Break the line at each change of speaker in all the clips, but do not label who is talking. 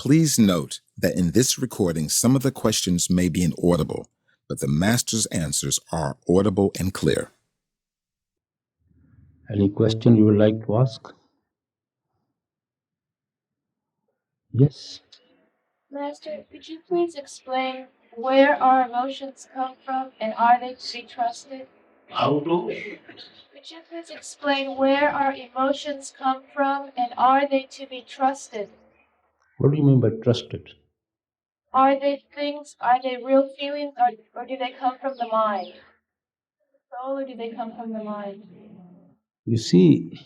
Please note that in this recording, some of the questions may be inaudible, but the Master's answers are audible and clear.
Any question you would like to ask? Yes.
Master, could you please explain where our emotions come from and are they to be trusted?
How to?
Could you please explain where our emotions come from and are they to be trusted?
What do you mean by trusted?
Are they real feelings or do they come from the mind? Soul, or do they come from the mind?
You see,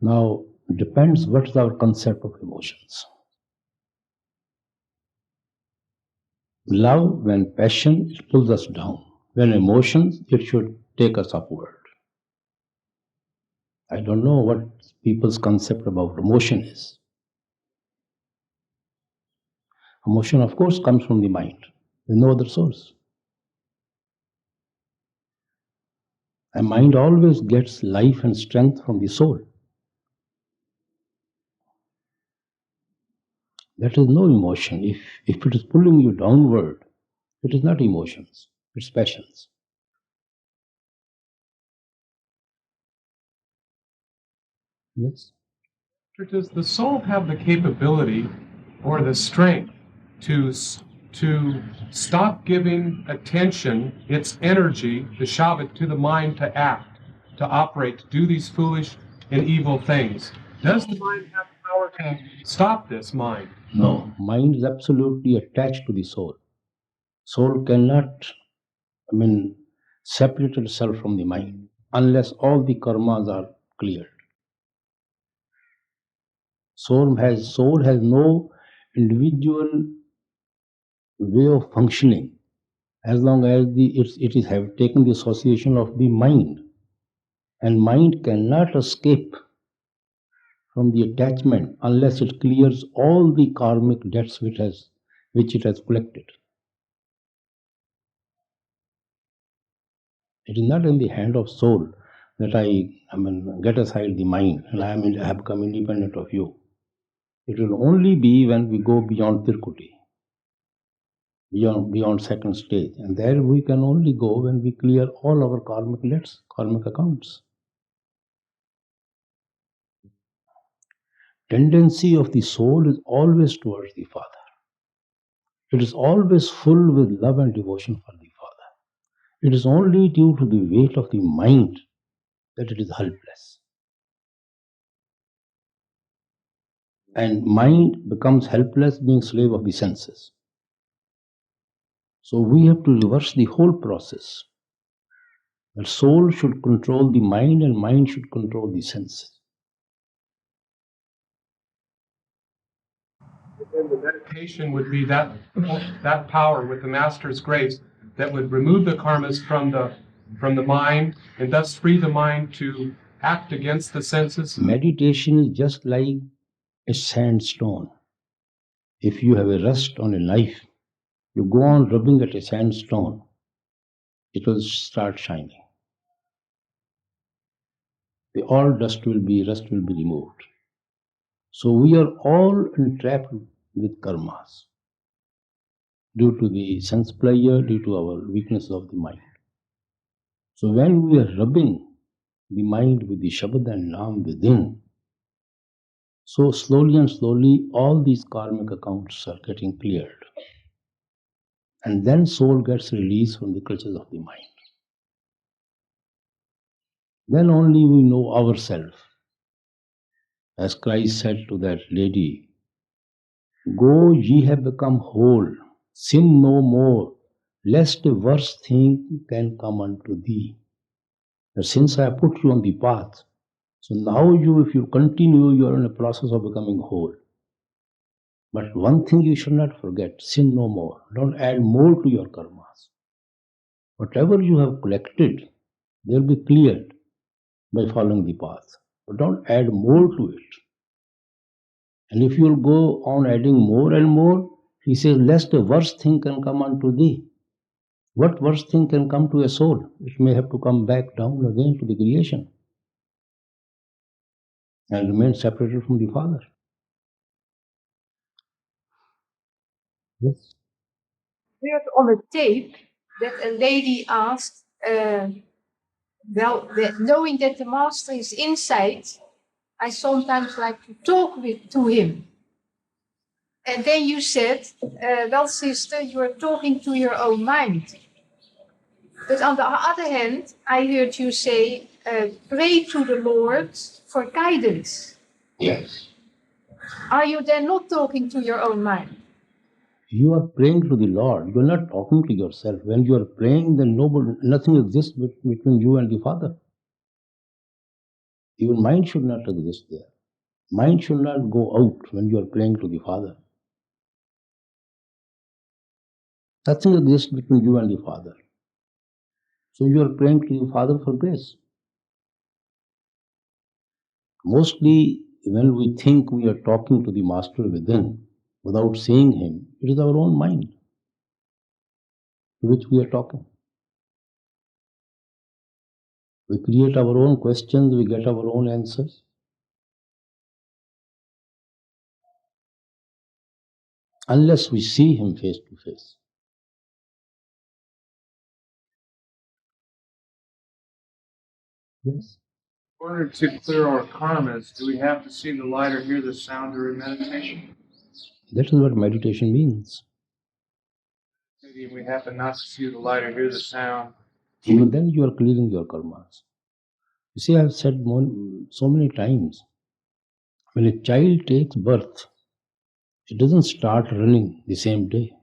now depends what's our concept of emotions. Love, when passion, it pulls us down. When emotions, it should take us upward. I don't know what people's concept about emotion is. Emotion, of course, comes from the mind. There's no other source. A mind always gets life and strength from the soul. That is no emotion. If it is pulling you downward, it is not emotions, it's passions. Yes?
Does the soul have the capability or the strength to stop giving attention, its energy, the Shabbat, to the mind to act, to operate, to do these foolish and evil things? Does the mind have power to stop this mind?
No, mind is absolutely attached to the soul. Soul cannot, separate itself from the mind unless all the karmas are cleared. Soul has no individual way of functioning as long as it is have taken the association of the mind, and mind cannot escape from the attachment unless it clears all the karmic debts which it has collected. It is not in the hand of soul that I get aside the mind and I have become independent of you. It will only be when we go beyond Tirkuti, beyond second stage, and there we can only go when we clear all our karmic debts, karmic accounts. Tendency of the soul is always towards the Father. It is always full with love and devotion for the Father. It is only due to the weight of the mind that it is helpless. And mind becomes helpless being slave of the senses. So we have to reverse the whole process. The soul should control the mind and mind should control the senses.
And the meditation would be that power with the Master's grace that would remove the karmas from the mind and thus free the mind to act against the senses.
Meditation is just like a sandstone. If you have a rust on a knife, you go on rubbing at a sandstone, it will start shining. All rust will be removed. So we are all entrapped with karmas due to the sense pleasure, due to our weakness of the mind. So when we are rubbing the mind with the Shabad and Naam within, so slowly and slowly all these karmic accounts are getting cleared. And then soul gets released from the clutches of the mind. Then only we know ourselves. As Christ said to that lady, "Go, ye have become whole, sin no more, lest a worse thing can come unto thee." That since I have put you on the path, so now if you continue, you are in a process of becoming whole. But one thing you should not forget, sin no more. Don't add more to your karmas. Whatever you have collected, they'll be cleared by following the path. But don't add more to it. And if you'll go on adding more and more, he says, lest a worse thing can come unto thee. What worse thing can come to a soul? It may have to come back down again to the creation and remain separated from the Father. Yes.
Heard on a tape that a lady asked, knowing that the master is inside, I sometimes like to talk to him. And then you said, well, sister, you are talking to your own mind. But on the other hand, I heard you say, pray to the Lord for guidance.
Yes.
Are you then not talking to your own mind?
You are praying to the Lord. You are not talking to yourself. When you are praying, then nothing exists between you and the Father. Even mind should not exist there. Mind should not go out when you are praying to the Father. Nothing exists between you and the Father. So you are praying to the Father for grace. Mostly, when we think we are talking to the Master within, without seeing Him, it is our own mind to which we are talking. We create our own questions, we get our own answers. Unless we see Him face to face. Yes.
In order to clear our karmas, do we have to see the light or hear the sound during meditation?
That is what meditation means.
Maybe we happen not to see the light or hear the sound.
Even then you are clearing your karmas. You see, I have said so many times, when a child takes birth, it doesn't start running the same day.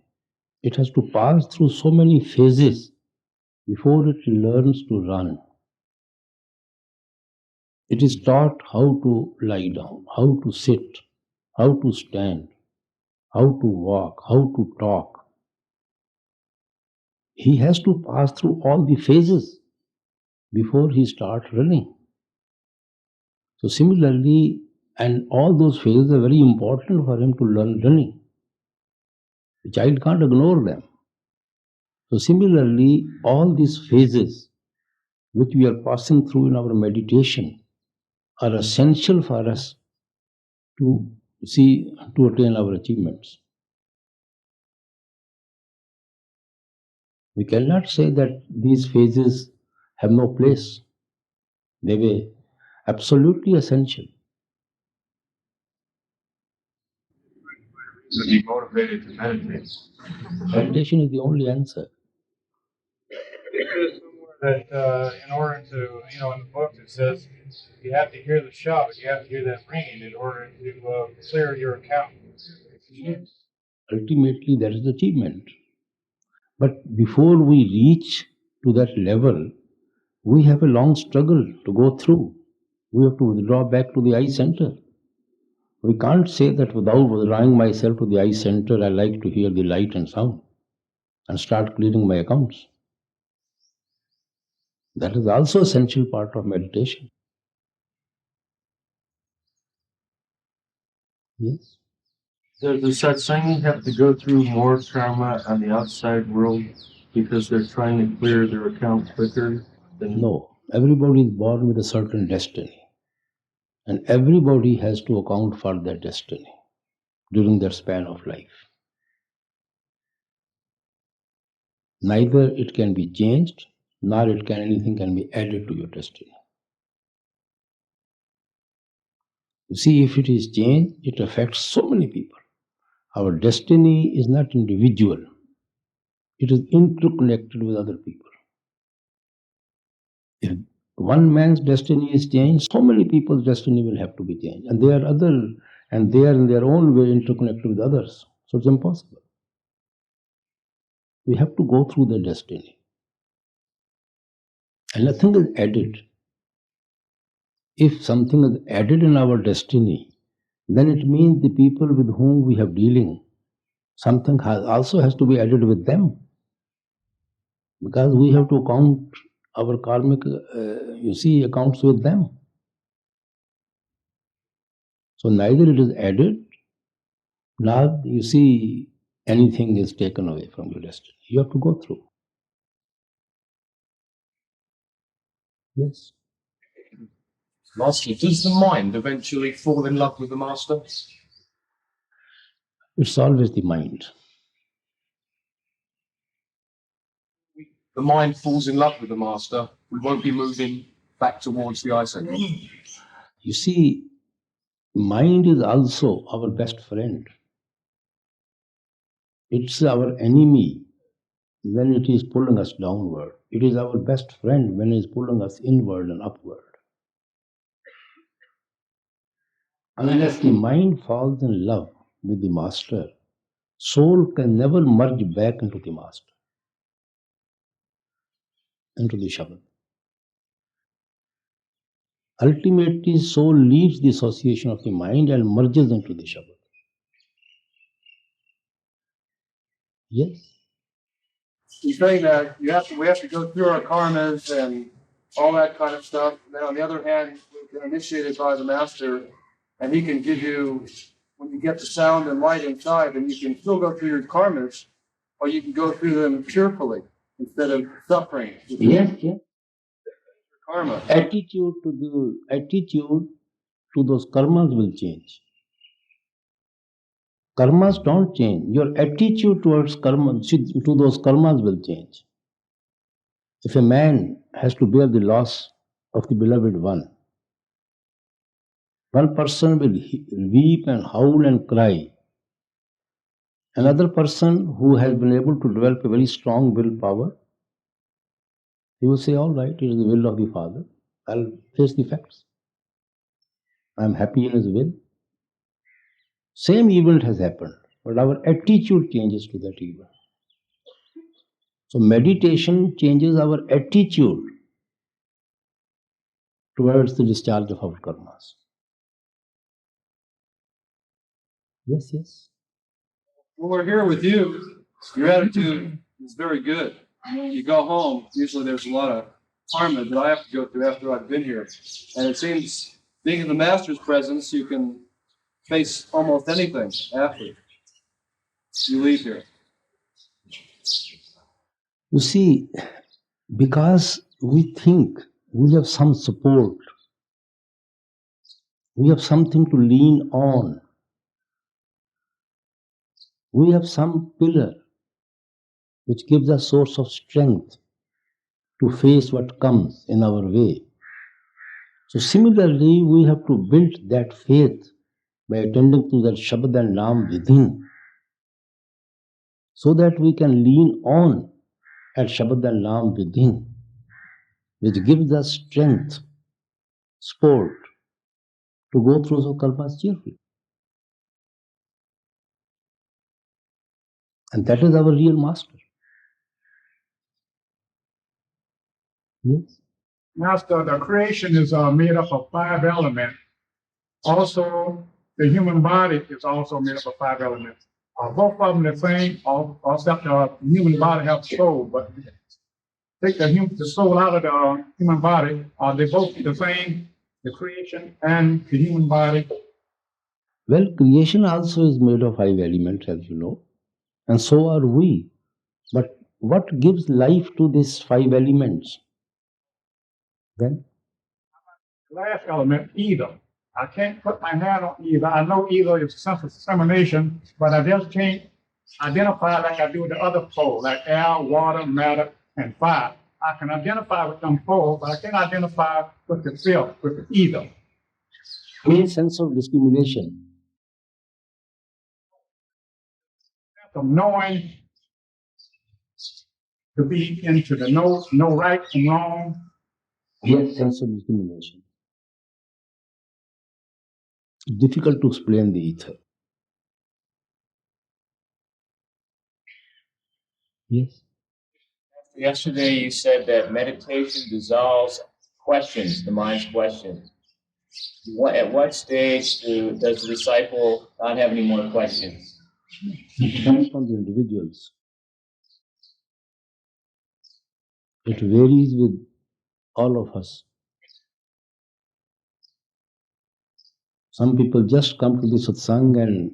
It has to pass through so many phases before it learns to run. It is taught how to lie down, how to sit, how to stand, how to walk, how to talk. He has to pass through all the phases before he starts running. So similarly, and all those phases are very important for him to learn running. The child can't ignore them. So similarly, all these phases which we are passing through in our meditation are essential for us to attain our achievements. We cannot say that these phases have no place. They were absolutely essential.
To be motivated to meditate.
Meditation is the only answer.
That in order to, in the book it says you have to hear the Shabbat, you have to hear that ringing in order to clear your account.
Ultimately, that is achievement. But before we reach to that level, we have a long struggle to go through. We have to withdraw back to the eye center. We can't say that without withdrawing myself to the eye center, I like to hear the light and sound and start clearing my accounts. That is also essential part of meditation. Yes.
Does the satsang have to go through more karma on the outside world because they're trying to clear their account quicker than...
No. Everybody is born with a certain destiny. And everybody has to account for their destiny during their span of life. Neither it can be changed, nor anything can be added to your destiny. You see, if it is changed, it affects so many people. Our destiny is not individual. It is interconnected with other people. If one man's destiny is changed, so many people's destiny will have to be changed. And they are in their own way interconnected with others. So it's impossible. We have to go through the destiny. And nothing is added. If something is added in our destiny, then it means the people with whom we have dealing, something also has to be added with them. Because we have to count our karmic, accounts with them. So neither it is added, nor anything is taken away from your destiny. You have to go through. Yes.
Master, does the mind eventually fall in love with the master?
It's always the mind.
the mind falls in love with the master, we won't be moving back towards the ice age.
You see, mind is also our best friend. It's our enemy when it is pulling us downward. It is our best friend when it is pulling us inward and upward. Unless the mind falls in love with the master, soul can never merge back into the master, into the Shabad. Ultimately, soul leaves the association of the mind and merges into the Shabad. Yes.
He's saying that we have to go through our karmas and all that kind of stuff. Then on the other hand, we've been initiated by the master, and he can give you, when you get the sound and light inside, then you can still go through your karmas, or you can go through them cheerfully instead of suffering.
Yes, yes.
Karma.
Attitude to those karmas will change. Karmas don't change. Your attitude towards to those karmas will change. If a man has to bear the loss of the beloved one person will weep and howl and cry. Another person who has been able to develop a very strong willpower, he will say, all right, it is the will of the Father. I'll face the facts. I'm happy in his will. Same event has happened, but our attitude changes to that event. So meditation changes our attitude towards the discharge of our karmas. Yes, yes.
When we're here with you, your attitude is very good. You go home, usually there's a lot of karma that I have to go through after I've been here. And it seems, being in the master's presence, you can face almost anything after you leave here.
You see, because we think we have some support, we have something to lean on, we have some pillar which gives us source of strength to face what comes in our way. So similarly, we have to build that faith by attending to that Shabad and Naam within, so that we can lean on at Shabad and Naam within, which gives us strength, support to go through those karmas cheerfully. And that is our real master. Yes.
Master, the creation is made up of 5 elements. Also, the human body is also made up of 5 elements. Both of them the same, except the human body has soul. But take the soul out of the human body, are they both the same, the creation and the human body?
Well, creation also is made of 5 elements, as you know, and so are we. But what gives life to these 5 elements? Then?
The last element, either. I can't put my hand on either. I know either is a sense of discrimination, but I just can't identify like I do with the other 4, like air, water, matter, and fire. I can identify with them 4, but I can't identify with the self, with the either.
Means sense of discrimination.
From knowing to be into the know right from wrong.
Yes, sense of discrimination. Difficult to explain the ether. Yes.
Yesterday you said that meditation dissolves questions, the mind's questions. At what stage does the disciple not have any more questions?
It depends on the individuals. It varies with all of us. Some people just come to the satsang and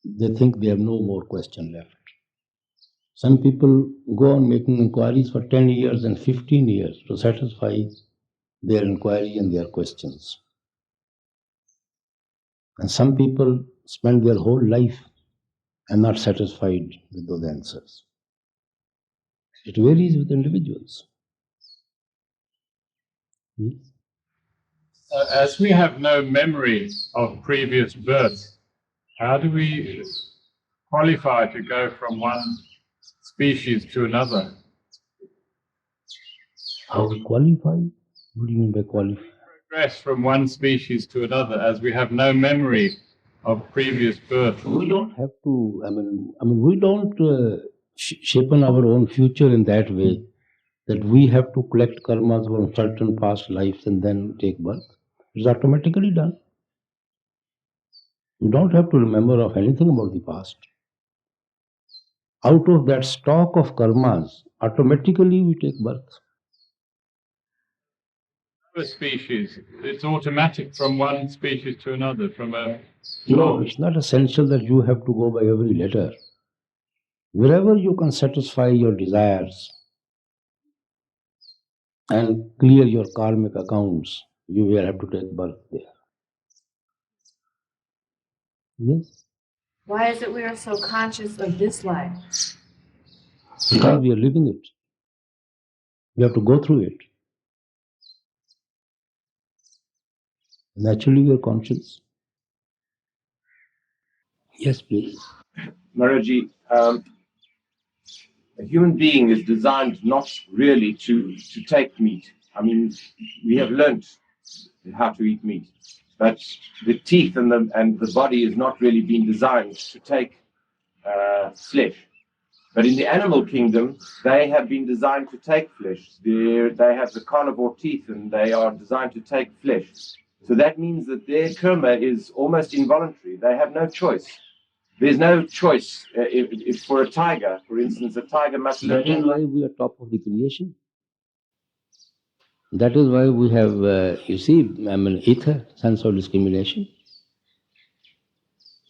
they think they have no more question left. Some people go on making inquiries for 10 years and 15 years to satisfy their inquiry and their questions. And some people spend their whole life and not satisfied with those answers. It varies with individuals. Yes.
As we have no memory of previous births, how do we qualify to go from one species to another?
How we qualify? What do you mean by qualify?
Progress from one species to another as we have no memory of previous birth.
We don't have to. We don't shape on our own future in that way. That we have to collect karmas from certain past lives and then take birth. It's automatically done. You don't have to remember of anything about the past. Out of that stock of karmas, automatically we take birth.
Another species, it's automatic from one species to another.
No, it's not essential that you have to go by every letter. Wherever you can satisfy your desires and clear your karmic accounts, you will have to take birth there. Yes,
Why is it we are so conscious of this life?
because we are living it. We have to go through it. Naturally, we are conscious. Yes, please.
Maharaji, a human being is designed not really to take meat. I mean, we have learnt how to eat meat, but the teeth and the body is not really been designed to take flesh. But in the animal kingdom, they have been designed to take flesh. They have the carnivore teeth, and they are designed to take flesh. So that means that their karma is almost involuntary. They have no choice. There's no choice. If for a tiger, for instance, a tiger must live.
That is why we are top of the creation. That is why we have, ether, sense of discrimination.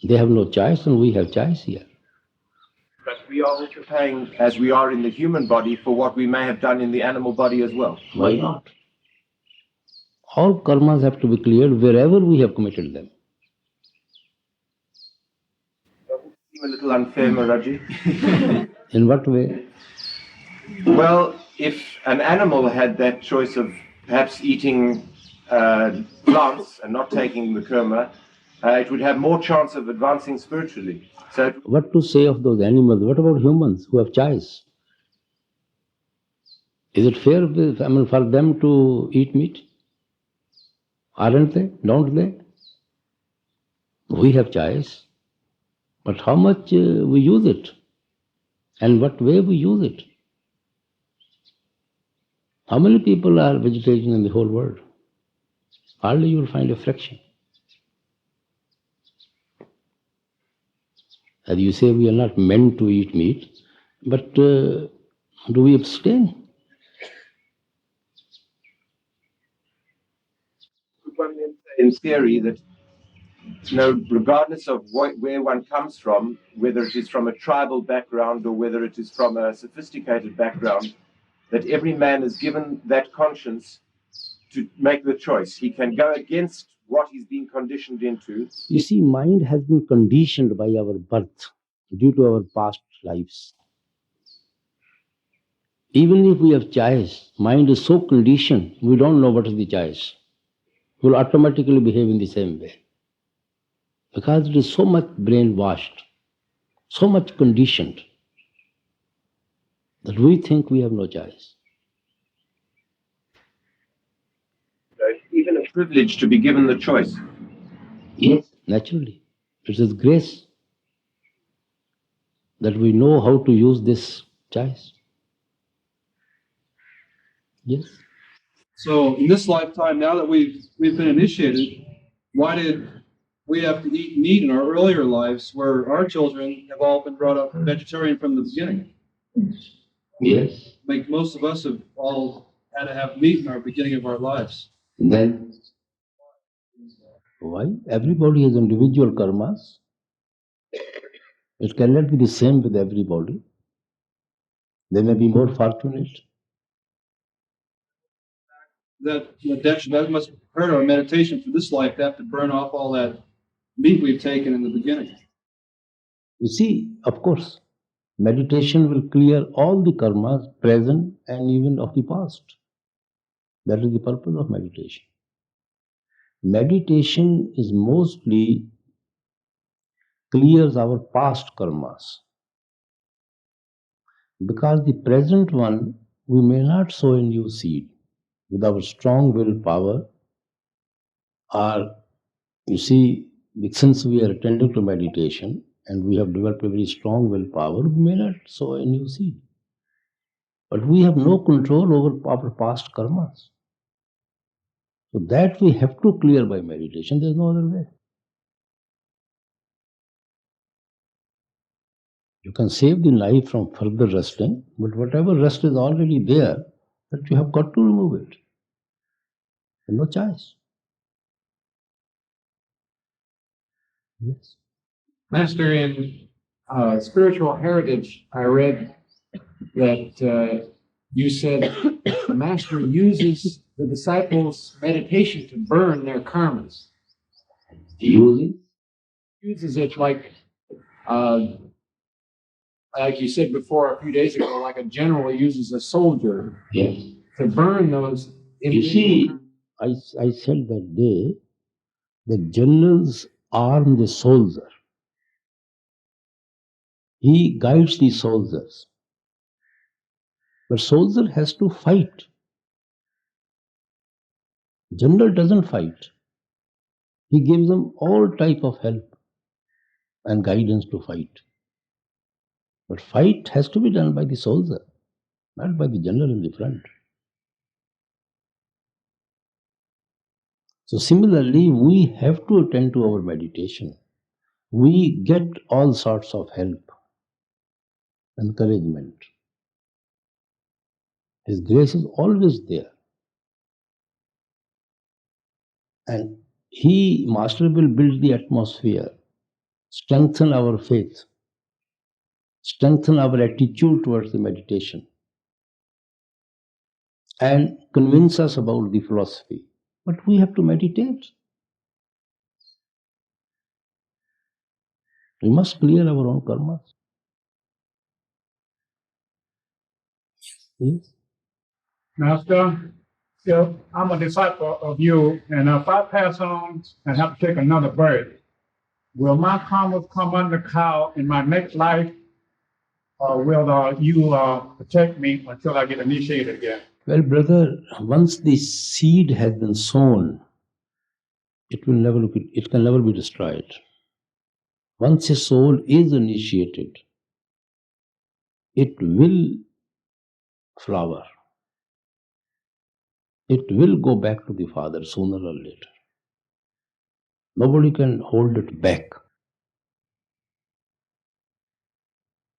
They have no choice and we have choice here.
But we are also paying, as we are in the human body, for what we may have done in the animal body as well.
Why not? All karmas have to be cleared wherever we have committed them.
Doesn't it seem a little unfair, Maharaji?
In what way?
Well, if an animal had that choice of perhaps eating plants and not taking the karma, it would have more chance of advancing spiritually. So,
What to say of those animals? What about humans who have choice? Is it fair for them to eat meat? Aren't they? Don't they? We have choice. But how much we use it? And what way we use it? How many people are vegetarian in the whole world? Hardly you will find a fraction. As you say, we are not meant to eat meat, but do we abstain?
in theory, that regardless of where one comes from, whether it is from a tribal background or whether it is from a sophisticated background, that every man is given that conscience to make the choice. He can go against what he's been conditioned into.
You see, mind has been conditioned by our birth due to our past lives. Even if we have choice, mind is so conditioned, we don't know what is the choice. We will automatically behave in the same way. Because it is so much brainwashed, so much conditioned, that we think we have no choice.
So it's even a privilege to be given the choice.
Yes, naturally. It is grace that we know how to use this choice. Yes.
So in this lifetime, now that we've been initiated, why did we have to eat meat in our earlier lives where our children have all been brought up vegetarian from the beginning?
Yes.
Like most of us have all had to have meat in our beginning of our lives.
Then why? Everybody has individual karmas. It cannot be the same with everybody. They may be more fortunate.
That must hurt our meditation for this life to have to burn off all that meat we've taken in the beginning.
You see, of course, Meditation will clear all the karmas, present and even of the past. That is the purpose of meditation. Meditation is mostly clears our past karmas. Because the present one, we may not sow a new seed. With our strong willpower, or you see, since we are attending to meditation and we have developed a very strong willpower, we may not sow a new seed. But we have no control over our past karmas. So that we have to clear by meditation. There is no other way. You can save the life from further resting, but whatever rest is already there, that you have got to remove it. There's no choice. Yes.
Master, in Spiritual Heritage, I read that you said the Master uses the disciples' meditation to burn their karmas. Uses it like you said before a few days ago, like a general uses a soldier to burn those.
You see, I said that day, the generals arm the soldier. He guides the soldiers. But soldier has to fight. General doesn't fight. He gives them all type of help and guidance to fight. But fight has to be done by the soldier, not by the general in the front. So similarly, we have to attend to our meditation. We get all sorts of help, encouragement. His grace is always there. And Master will build the atmosphere, strengthen our faith, strengthen our attitude towards the meditation, and convince us about the philosophy. But we have to meditate. We must clear our own karmas. Yes.
Master, if I'm a disciple of you, and if I pass on and have to take another birth, will my karmas come under cow in my next life, or will you protect me until I get initiated again?
Well, brother, once the seed has been sown, it can never be destroyed. Once a soul is initiated, it will flower. It will go back to the Father sooner or later. Nobody can hold it back.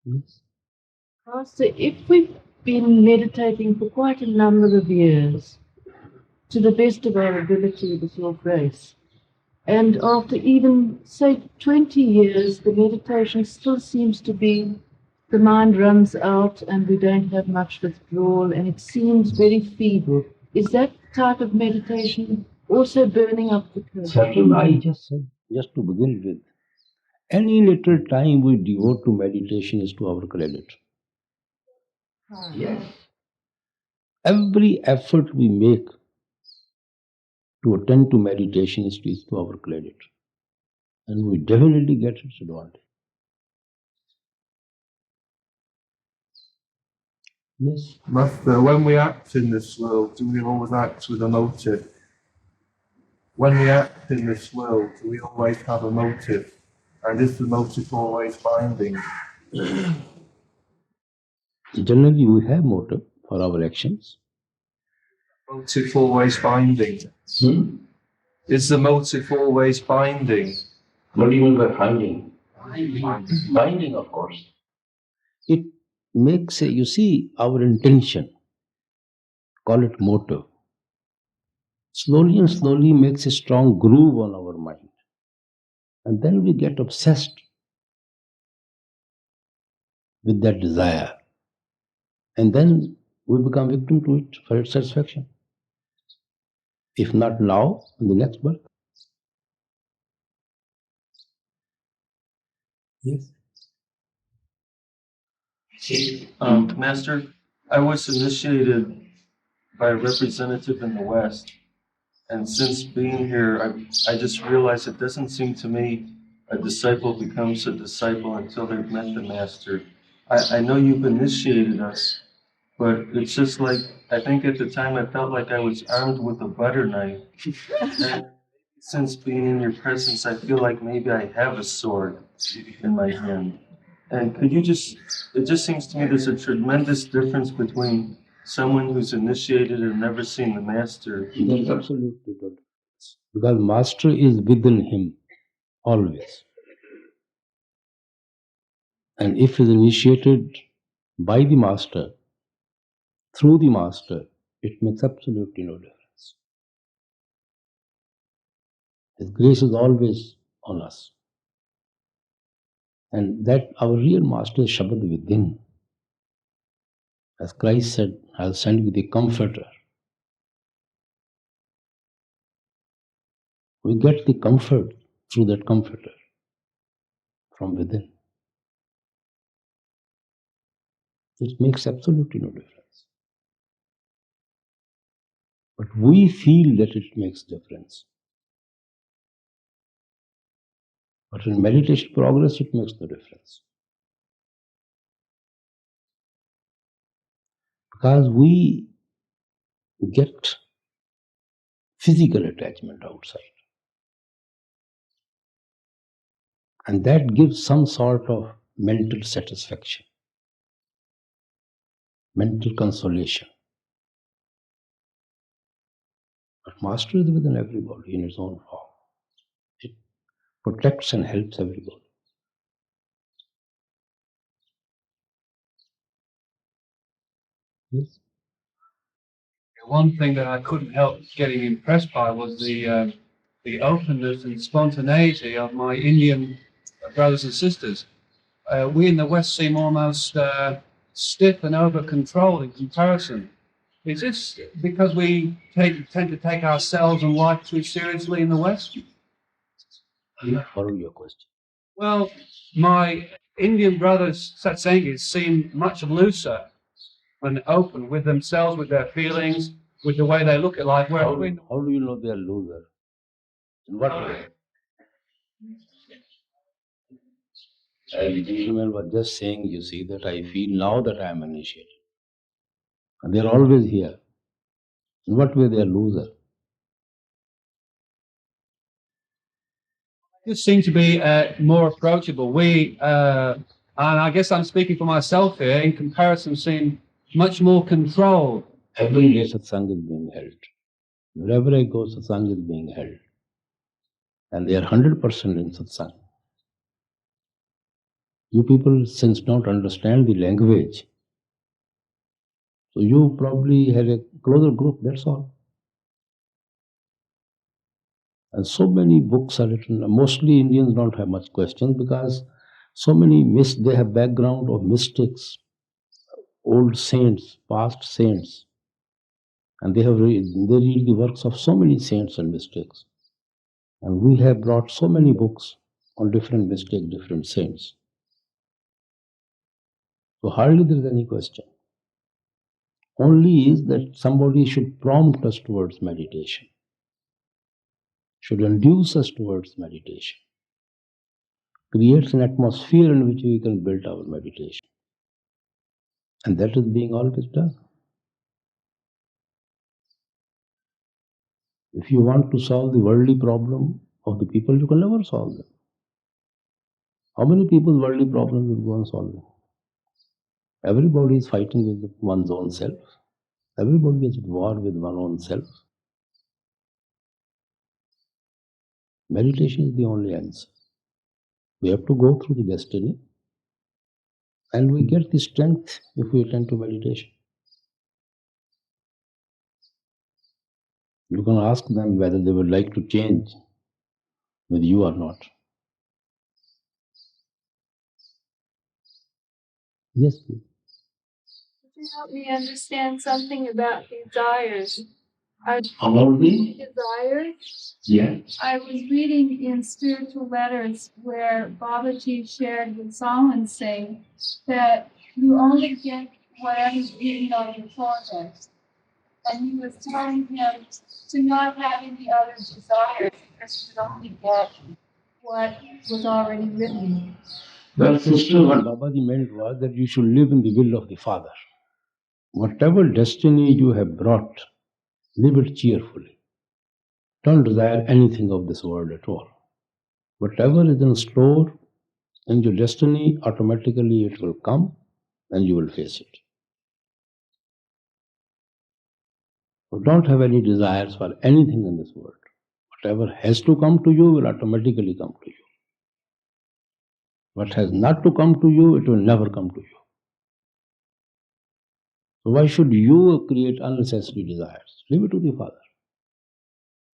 Yes.
Master, if we've been meditating for quite a number of years, to the best of our ability with your grace, and after even, say, 20 years, the meditation still seems to be, the mind runs out and we don't have much withdrawal and it seems very feeble. Is that type of meditation also burning up the curse?
Certainly, I just said, just to begin with, any little time we devote to meditation is to our credit. Yes. Every effort we make to attend to meditation is to our credit. And we definitely get its advantage. Yes.
Master, when we act in this world, do we always act with a motive? When we act in this world, do we always have a motive? And is the motive always binding?
Generally, we have motive for our actions.
Motive always binding? Is the motive always binding?
What do you mean by binding? Binding, of course. It makes you see, our intention, call it motive, slowly and slowly makes a strong groove on our mind. And then we get obsessed with that desire. And then we become victim to it for its satisfaction. If not now, in the next birth. Yes.
Master, I was initiated by a representative in the West, and since being here, I just realized it doesn't seem to me a disciple becomes a disciple until they've met the Master. I know you've initiated us, but it's just like, I think at the time I felt like I was armed with a butter knife. And since being in your presence, I feel like maybe I have a sword in my hand. And could you just, it just seems to me there's a tremendous difference between someone who's initiated and never seen the Master.
There's absolutely no difference. Because Master is within him, always. And if he is initiated by the Master, through the Master, it makes absolutely no difference. His grace is always on us. And that our real Master is Shabad within. As Christ said, I'll send you the Comforter. We get the comfort through that Comforter from within. It makes absolutely no difference. But we feel that it makes difference. But in meditation progress, it makes no difference. Because we get physical attachment outside. And that gives some sort of mental satisfaction, mental consolation. But Master is within everybody in its own form. It protects and helps everybody. Yes.
One thing that I couldn't help getting impressed by was the openness and spontaneity of my Indian brothers and sisters. We in the West seem almost stiff and over controlled in comparison. Is this because we tend to take ourselves and life too seriously in the West?
I don't follow your question.
Well, my Indian brothers, satsangis, seem much looser and open with themselves, with their feelings, with the way they look at life.
How do you know they are loser? In what way? As the gentleman was just saying, you see, that I feel now that I am initiated. And they are always here. In what way they are loser?
Just seem to be more approachable. We, and I guess I'm speaking for myself here, in comparison, seem much more controlled.
Every day satsang is being held. Wherever I go, satsang is being held. And they are 100% in satsang. You people, since don't understand the language, so you probably had a closer group, that's all. And so many books are written. Mostly Indians don't have much questions because so many they have background of mystics, old saints, past saints. And they read the works of so many saints and mystics. And we have brought so many books on different mystics, different saints. So hardly there is any question. Only is that somebody should prompt us towards meditation, should induce us towards meditation, creates an atmosphere in which we can build our meditation. And that is being always done. If you want to solve the worldly problem of the people, you can never solve them. How many people's worldly problems will go and solve them? Everybody is fighting with one's own self. Everybody is at war with one's own self. Meditation is the only answer. We have to go through the destiny, and we get the strength if we attend to meditation. You can ask them whether they would like to change with you or not. Yes, please.
Could you help me understand something about desires?
About the
desires?
Yeah.
I was reading in spiritual letters where Babaji shared with Solomon Singh that you only get whatever's written on your forehead. And he was telling him to not have any other desires because you could only get what was already written.
Well, sister, what Babaji meant was that you should live in the will of the Father. Whatever destiny you have brought, live it cheerfully. Don't desire anything of this world at all. Whatever is in store in your destiny, automatically it will come and you will face it. So don't have any desires for anything in this world. Whatever has to come to you will automatically come to you. What has not to come to you, it will never come to you. So why should you create unnecessary desires? Leave it to the Father.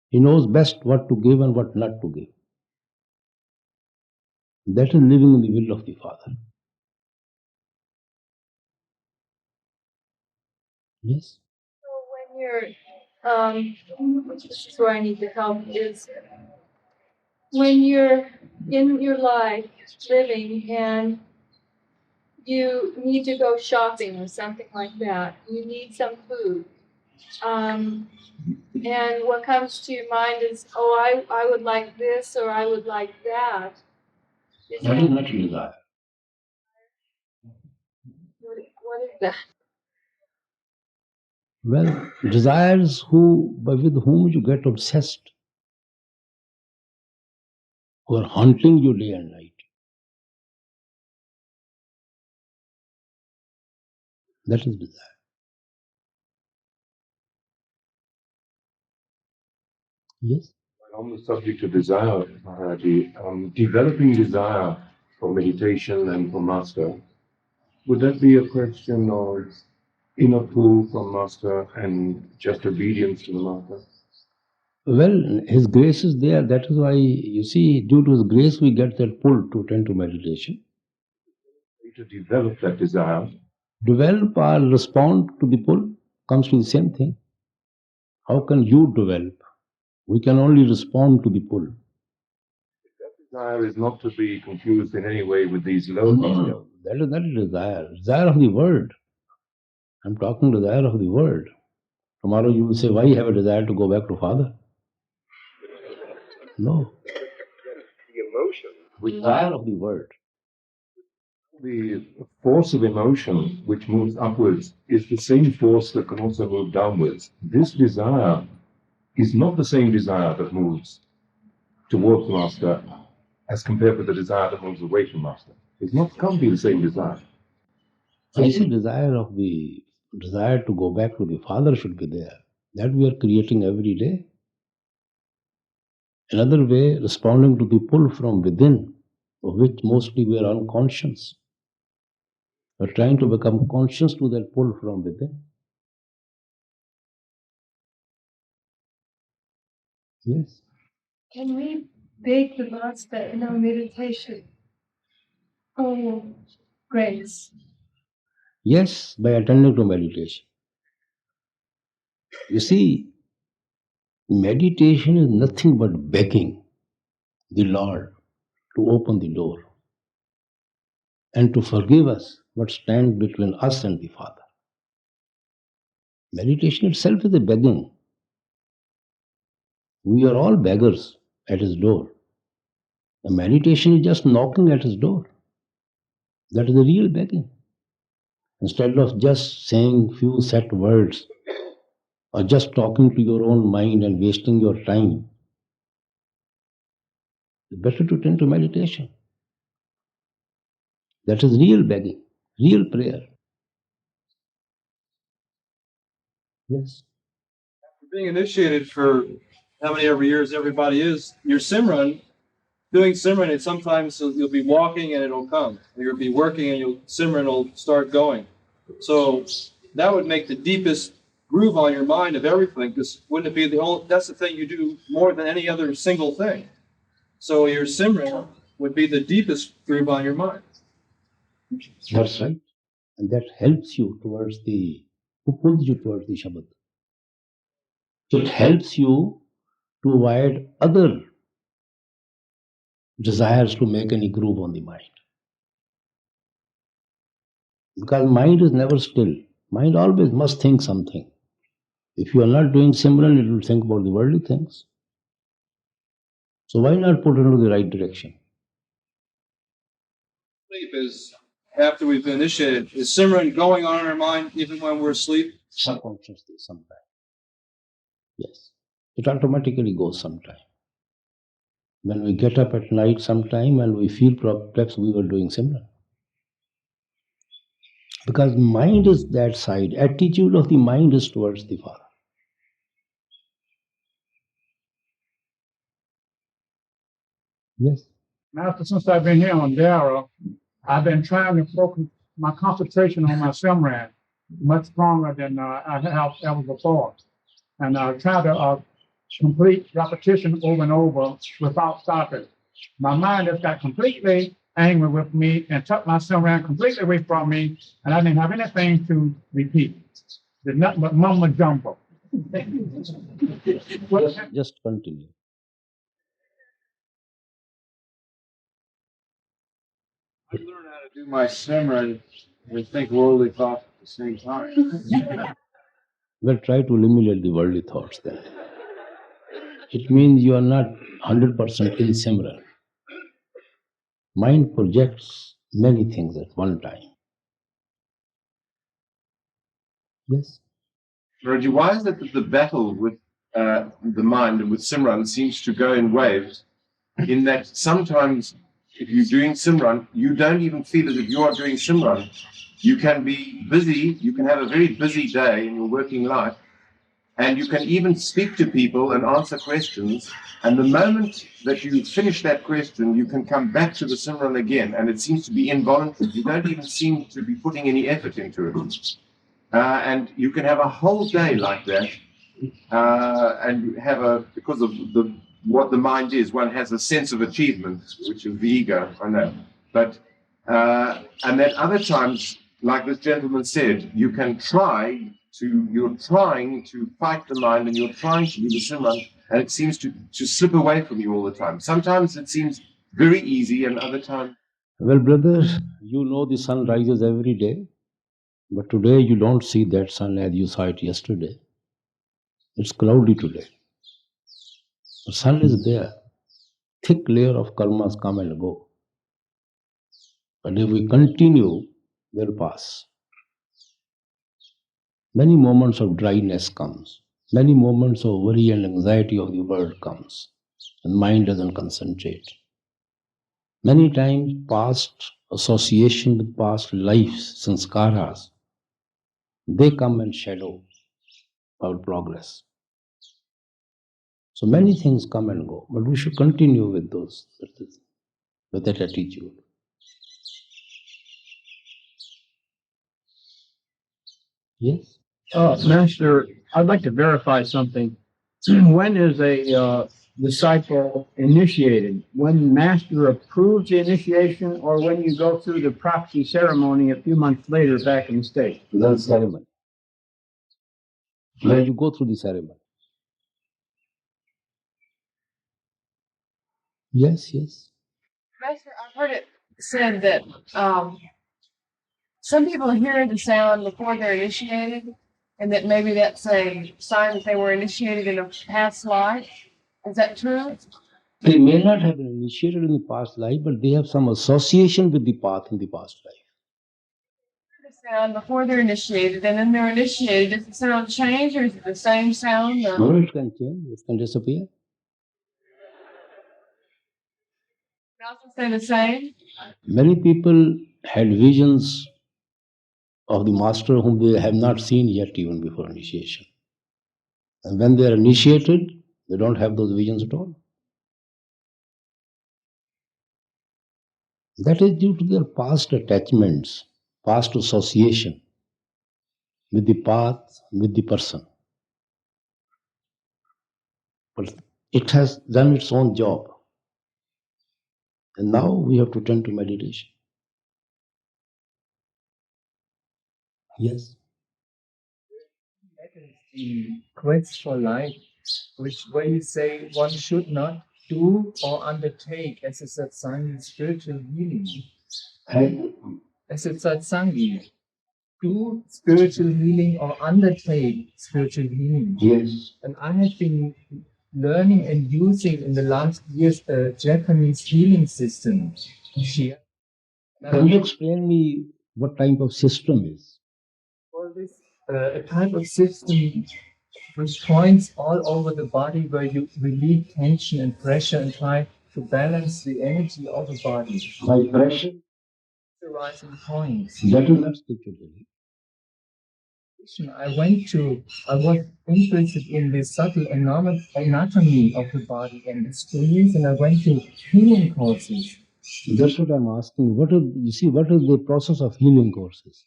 He knows best what to give and what not to give. That is living in the will of the Father. Yes?
So when you're, this is where I need the help, is when you're in your life living and you need to go shopping or something like that, you need some food. And what comes to your mind is, oh, I would like this or I would like that.
That is not a desire.
What is that?
Well, desires with whom you get obsessed, who are haunting you day and night. That is desire. Yes?
On the subject of desire, Maharaji, developing desire for meditation and for master, would that be a question of inner pull from master and just obedience to the master?
Well, His grace is there. That is why, you see, due to His grace, we get that pull to attend to meditation.
To develop that desire.
Develop or respond to the pull comes to the same thing. How can you develop? We can only respond to the pull.
That desire is not to be confused in any way with these low
No, that is not a desire. Desire of the world. I'm talking desire of the world. Tomorrow you will say, why you have a desire to go back to Father? No.
The emotion.
Desire of the world.
The force of emotion which moves upwards is the same force that can also move downwards. This desire is not the same desire that moves towards Master as compared with the desire that moves away from Master. It's not can't be the same desire.
I see desire to go back to the Father should be there. That we are creating every day. Another way, responding to the pull from within, of which mostly we are unconscious. We're trying to become conscious to that pull from within. Yes.
Can we beg the Master in our meditation? Oh, grace.
Yes, by attending to meditation. You see, meditation is nothing but begging the Lord to open the door and to forgive us what stands between us and the Father. Meditation itself is a begging. We are all beggars at His door. The meditation is just knocking at His door. That is the real begging. Instead of just saying few set words or just talking to your own mind and wasting your time, it's better to turn to meditation. That is real begging, real prayer. Yes.
After being initiated for how many ever years everybody is, your Simran, doing Simran, and sometimes you'll be walking and it'll come. You'll be working and Simran will start going. So that would make the deepest groove on your mind of everything, because wouldn't it be that's the thing you do more than any other single thing. So your Simran would be the deepest groove on your mind.
That's right. And that helps you towards who pulls you towards the Shabad. So it helps you to avoid other desires to make any groove on the mind. Because mind is never still. Mind always must think something. If you are not doing Simran, it will think about the worldly things. So why not put it into the right direction?
Sleep is after we've been initiated. Is Simran going on in our mind even when we're asleep?
Subconsciously sometimes. Yes. It automatically goes sometime. When we get up at night sometime and we feel perhaps we were doing Simran. Because mind is that side. Attitude of the mind is towards the Father. Yes.
Master, since I've been here on Dara, I've been trying to focus my concentration on my Simran much stronger than I have ever before. And I try to complete repetition over and over without stopping. My mind has got completely angry with me and took my Simran completely away from me, and I didn't have anything to repeat. There's nothing but mumbo jumbo.
Just continue.
I learned how to do my Simran and think worldly thoughts at the same time.
Well, try to eliminate the worldly thoughts then. It means you are not 100% in Simran. Mind projects many things at one time. Yes.
Raji, why is it that the battle with the mind and with Simran seems to go in waves, in that sometimes if you're doing Simran, you don't even feel as if you are doing Simran. You can be busy, you can have a very busy day in your working life, and you can even speak to people and answer questions, and the moment that you finish that question, you can come back to the Simran again, and it seems to be involuntary. You don't even seem to be putting any effort into it. And you can have a whole day like that, and have because of what the mind is, one has a sense of achievement, which is the ego, I know. But, and then other times, like this gentleman said, you're trying to fight the mind and you're trying to do the Simran, and it seems to slip away from you all the time. Sometimes it seems very easy, and other times.
Well, brother, you know the sun rises every day, but today you don't see that sun as you saw it yesterday. It's cloudy today. The sun is there. Thick layer of karmas come and go. But if we continue, they'll pass. Many moments of dryness comes. Many moments of worry and anxiety of the world comes. And mind doesn't concentrate. Many times past association with past lives, sanskaras, they come and shadow our progress. So many things come and go, but we should continue with that attitude. Yes?
Master, I'd like to verify something. When is a disciple initiated? When Master approves the initiation, or when you go through the proxy ceremony a few months later back in the States?
The ceremony. When you go through the ceremony. Yes, yes.
Master, I've heard it said that some people hear the sound before they're initiated, and that maybe that's a sign that they were initiated in a past life. Is that true?
They may not have been initiated in the past life, but they have some association with the path in the past life.
The sound before they're initiated, and then they're initiated. Does the sound change, or is it the same sound? Or?
No, it can change. It can disappear.
Also say the same?
Many people had visions of the master whom they have not seen yet even before initiation. And when they are initiated, they don't have those visions at all. That is due to their past attachments, past association with the path, with the person. But it has done its own job. And now we have to turn to meditation. Yes.
The quest for life, where you say one should not do or undertake as a satsangi spiritual healing. As a satsangi, do spiritual healing or undertake spiritual healing.
Yes.
And I have been learning and using in the last years a Japanese healing system. Shia.
Can you explain me what type of system is?
Well, this a type of system which points all over the body where you relieve tension and pressure and try to balance the energy of the body.
By pressure?
The rising points.
That is not spirituality.
I was interested in the subtle anatomy of the body and its trees, and I went to healing courses.
That's what I'm asking. What is the process of healing courses?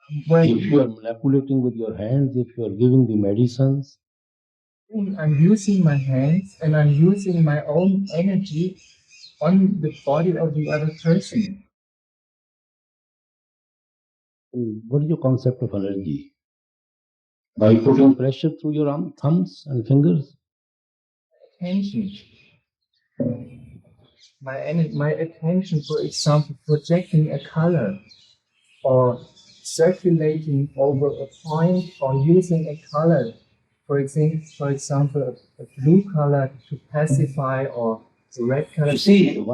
If you are manipulating with your hands, if you are giving the medicines.
I'm using my hands and I'm using my own energy on the body of the other person.
What is your concept of energy? By putting pressure through your thumbs and fingers?
Attention. My attention, for example, projecting a color or circulating over a point or using a color, for example, a blue color to pacify or a red color.
You see,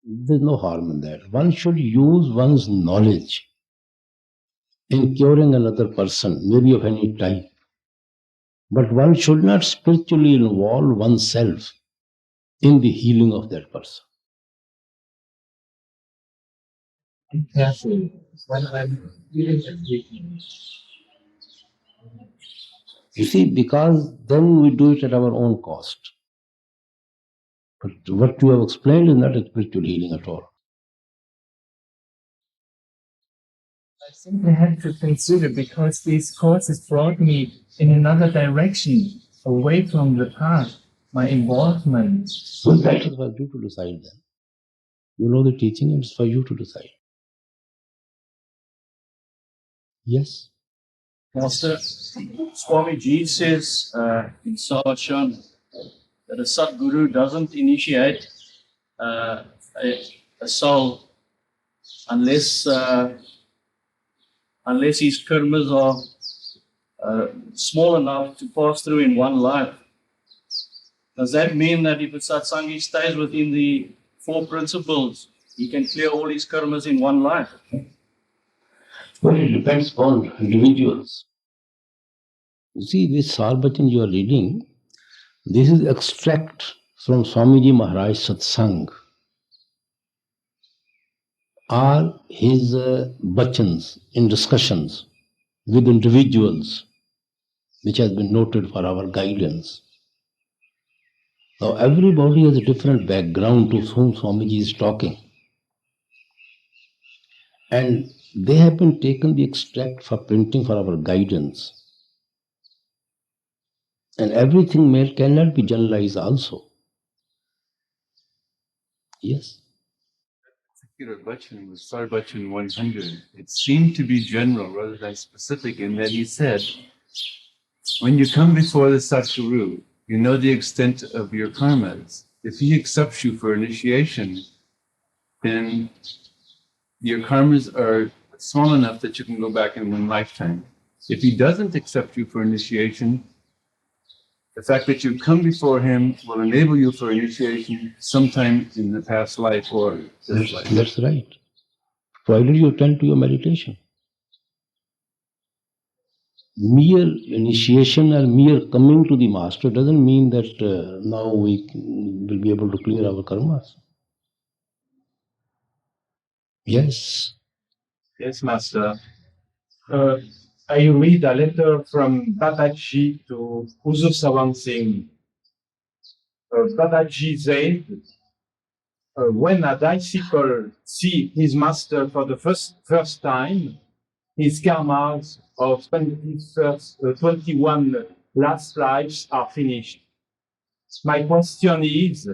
there's no harm in that. One should use one's knowledge in curing another person, maybe of any type. But one should not spiritually involve oneself in the healing of that person.
Careful when I'm healing everything.
You see, because then we do it at our own cost. But what you have explained is not a spiritual healing at all.
I simply had to consider because these courses brought me in another direction, away from the path, my involvement.
So that is for you to decide then. You know the teaching, and it's for you to decide. Yes?
Master, Swamiji says in Savachan that a Satguru doesn't initiate a soul unless his karmas are small enough to pass through in one life. Does that mean that if a Satsangi stays within the 4 principles, he can clear all his karmas in one life?
Well, it depends on individuals. You see, this Sarbachan you are reading, this is extract from Swamiji Maharaj Satsang, are his bachans in discussions with individuals, which has been noted for our guidance. Now, everybody has a different background to whom Swamiji is talking. And they have been taken the extract for printing for our guidance. And everything cannot be generalized also. Yes.
Particular bachan was Sarbachan 100. It seemed to be general rather than specific in that he said, when you come before the Satguru, you know the extent of your karmas. If he accepts you for initiation, then your karmas are small enough that you can go back in one lifetime. If he doesn't accept you for initiation, the fact that you come before him will enable you for initiation sometime in the past life or this life.
That's right. Why did you attend to your meditation? Mere initiation or mere coming to the master doesn't mean that now we will be able to clear our karmas. Yes.
Yes, Master. I read a letter from Babaji to Uzo Sawang Singh. Babaji said, when a disciple sees his master for the first time, his karmas of 21 last lives are finished. My question is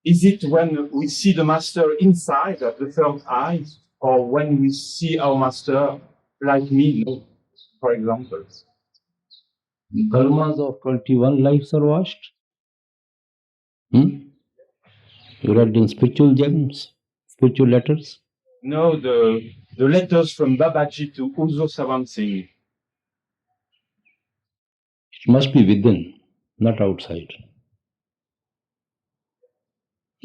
it when we see the master inside of the third eye, or when we see our master like me, for example?
The karmas of 21 lives are washed. You read in spiritual gems, spiritual letters?
No, the the letters from Babaji to Uzo Savant Singh?
It must be within, not outside.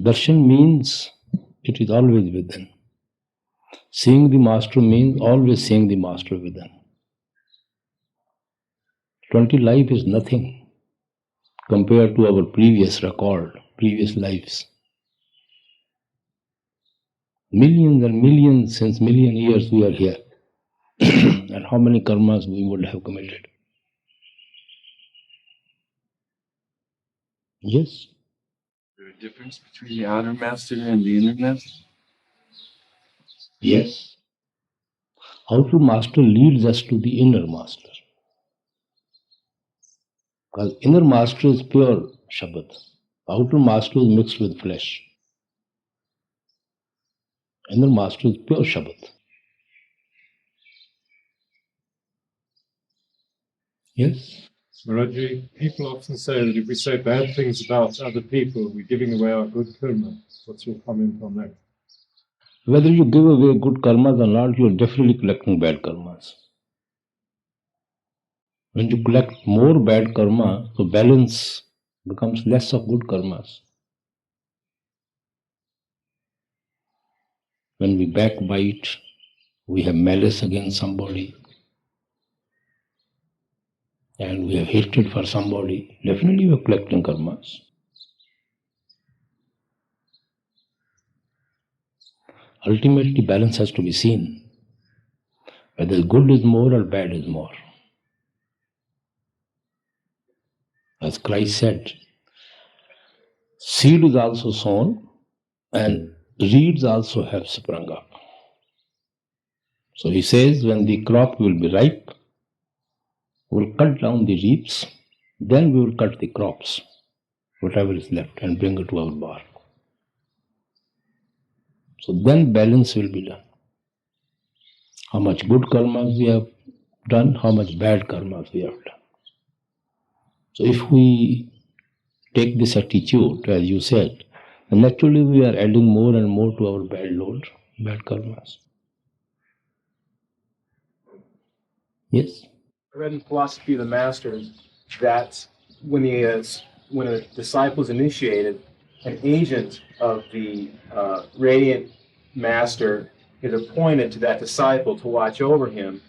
Darshan means it is always within. Seeing the master means always seeing the master within. 20 life is nothing compared to our previous record, previous lives. Millions and millions, since million years we are here. And how many karmas we would have committed. Yes.
Is there a difference between the outer master and the inner master?
Yes. Outer master leads us to the inner master. Because inner master is pure Shabad. Outer master is mixed with flesh. Inner master is pure Shabad. Yes?
Maharaji, people often say that if we say bad things about other people, we're giving away our good karma. What's your comment on that?
Whether you give away good karmas or not, you are definitely collecting bad karmas. When you collect more bad karma, the balance becomes less of good karmas. When we backbite, we have malice against somebody, and we have hatred for somebody, definitely we are collecting karmas. Ultimately, balance has to be seen. Whether good is more or bad is more. As Christ said, seed is also sown and reeds also have sprung up. So he says, when the crop will be ripe, we will cut down the reeds, then we will cut the crops, whatever is left, and bring it to our bark. So then balance will be done. How much good karmas we have done, how much bad karmas we have done. So if we take this attitude, as you said, then naturally we are adding more and more to our bad load, bad karmas. Yes?
I read in Philosophy of the Masters that when a disciple is initiated, an agent of the radiant master is appointed to that disciple to watch over him.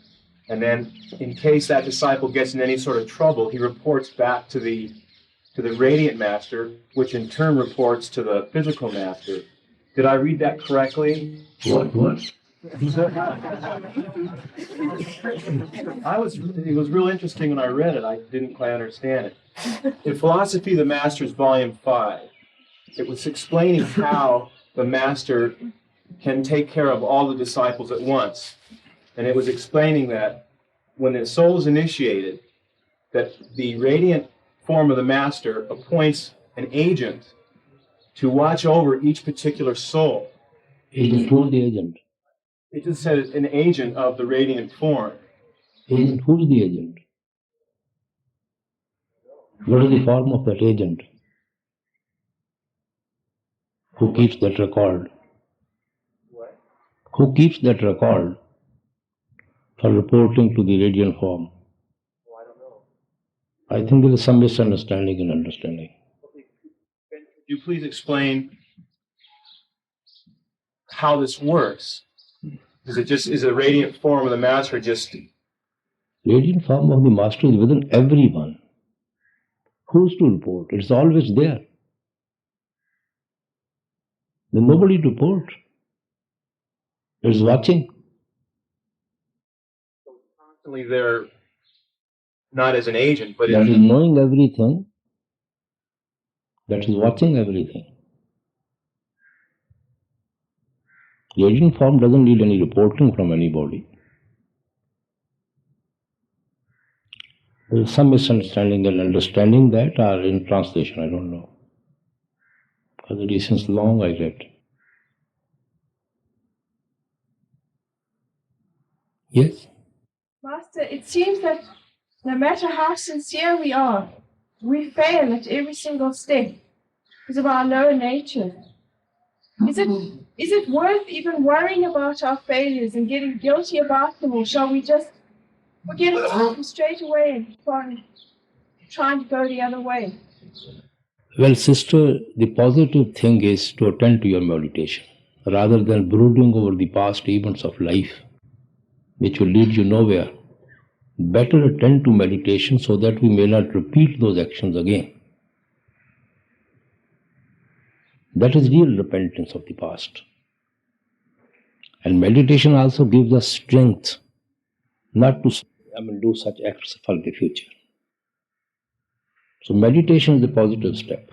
And then in case that disciple gets in any sort of trouble, he reports back to the radiant master, which in turn reports to the physical master. Did I read that correctly?
What?
It was real interesting when I read it. I didn't quite understand it. In Philosophy of the Masters, Volume 5, it was explaining how the master can take care of all the disciples at once. And it was explaining that when the soul is initiated, that the radiant form of the master appoints an agent to watch over each particular soul.
Agent, who's the agent?
It just said an agent of the radiant form.
Agent, who's the agent? What is the form of that agent? Who keeps that record?
What?
Who keeps that record for reporting to the radiant form?
Oh, I don't know.
I think there is some misunderstanding and understanding.
Okay. Could you please explain how this works? Is a radiant form of the master just...
Radiant form of the master is within everyone. Who's to report? It's always there. There's nobody to report. It's watching.
Constantly there, not as an agent, but
that is knowing everything. That is watching everything. The agent form doesn't need any reporting from anybody. There is some misunderstanding and understanding that are in translation, I don't know. Because it is since long I read. Yes?
Master, it seems that no matter how sincere we are, we fail at every single step because of our lower nature. Is it is it worth even worrying about our failures and getting guilty about them, or shall we just forget about them straight away and keep on trying to go the other way?
Well, sister, the positive thing is to attend to your meditation rather than brooding over the past events of life, which will lead you nowhere. Better attend to meditation so that we may not repeat those actions again. That is real repentance of the past. And meditation also gives us strength not to do such acts for the future. So meditation is a positive step.